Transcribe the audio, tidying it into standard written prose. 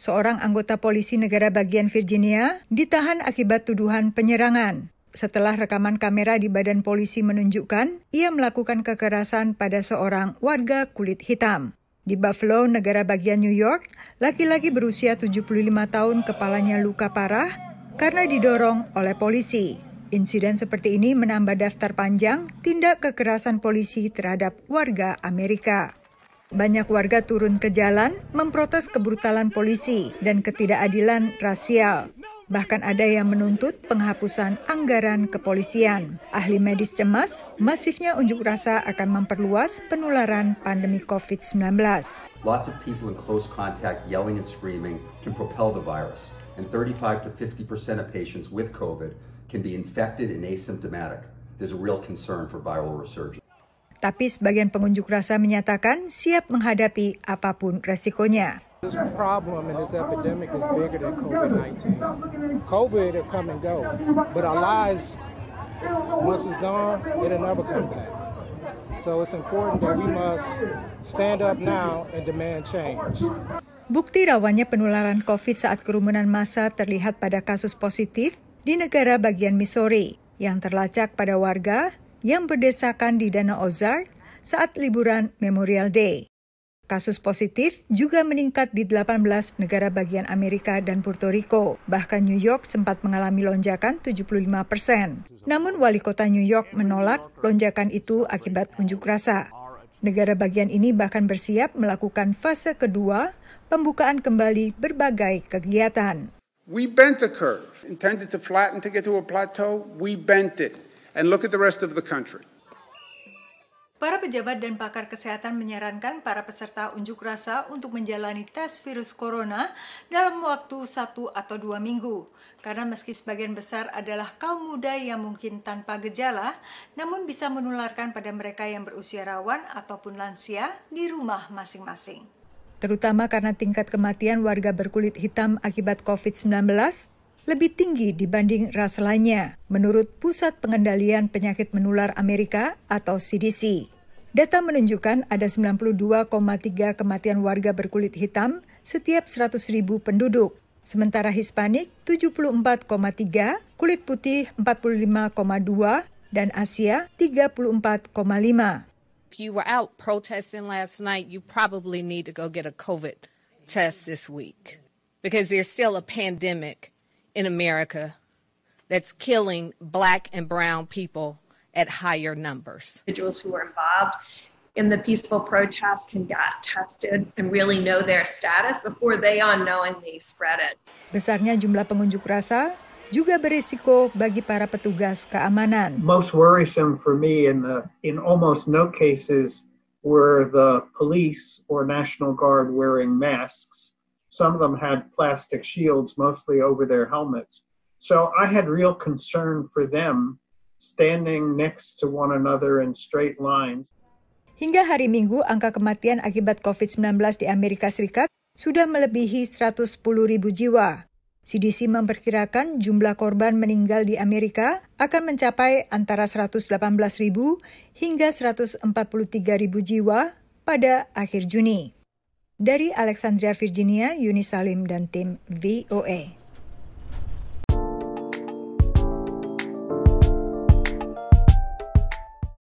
Seorang anggota polisi negara bagian Virginia ditahan akibat tuduhan penyerangan. Setelah rekaman kamera di badan polisi menunjukkan ia melakukan kekerasan pada seorang warga kulit hitam. Di Buffalo, negara bagian New York, laki-laki berusia 75 tahun kepalanya luka parah karena didorong oleh polisi. Insiden seperti ini menambah daftar panjang tindak kekerasan polisi terhadap warga Amerika. Banyak warga turun ke jalan memprotes kebrutalan polisi dan ketidakadilan rasial. Bahkan ada yang menuntut penghapusan anggaran kepolisian. Ahli medis cemas, masifnya unjuk rasa akan memperluas penularan pandemi COVID-19. Lots of people in close contact yelling and screaming can propel the virus, and 35 to 50% of patients with COVID can be infected and asymptomatic. There's a real concern for viral resurgence. Tapi sebagian pengunjuk rasa menyatakan siap menghadapi apapun resikonya. This problem and this epidemic is bigger than COVID-19. COVID will come and go, but our lives, once it's gone, it'll never come back. So it's important that we must stand up now and demand change. Bukti rawannya penularan COVID saat kerumunan massa terlihat pada kasus positif di negara bagian Missouri yang terlacak pada warga yang berdesakan di Danau Ozark saat liburan Memorial Day. Kasus positif juga meningkat di 18 negara bagian Amerika dan Puerto Rico. Bahkan New York sempat mengalami lonjakan 75%. Namun wali kota New York menolak lonjakan itu akibat unjuk rasa. Negara bagian ini bahkan bersiap melakukan fase kedua pembukaan kembali berbagai kegiatan. We bent the curve, intended to flatten to get to a plateau, we bent it. And look at the rest of the country. Para pejabat dan pakar kesehatan menyarankan para peserta unjuk rasa untuk menjalani tes virus corona dalam waktu 1 atau 2 minggu. Karena meski sebagian besar adalah kaum muda yang mungkin tanpa gejala, namun bisa menularkan pada mereka yang berusia rawan ataupun lansia di rumah masing-masing. Terutama karena tingkat kematian warga berkulit hitam akibat COVID-19 lebih tinggi dibanding ras lainnya, menurut Pusat Pengendalian Penyakit Menular Amerika atau CDC. Data menunjukkan ada 92,3 kematian warga berkulit hitam setiap 100.000 penduduk, sementara Hispanik 74,3, kulit putih 45,2, dan Asia 34,5. If you were out protesting last night, you probably need to go get a COVID test this week because there's still a pandemic in America that's killing Black and brown people at higher numbers. Individuals who are involved in the peaceful protest can get tested and really know their status before they unknowingly spread it. Besarnya jumlah pengunjuk rasa juga berisiko bagi para petugas keamanan. Most worrisome for me in almost no cases were the police or National Guard wearing masks. Some of them had plastic shields, mostly over their helmets. So I had real concern for them standing next to one another in straight lines. Hingga hari Minggu, angka kematian akibat COVID-19 di Amerika Serikat sudah melebihi 110.000 jiwa. CDC memperkirakan jumlah korban meninggal di Amerika akan mencapai antara 118.000 hingga 143.000 jiwa pada akhir Juni. Dari Alexandria, Virginia, Yuni Salim dan tim VOA.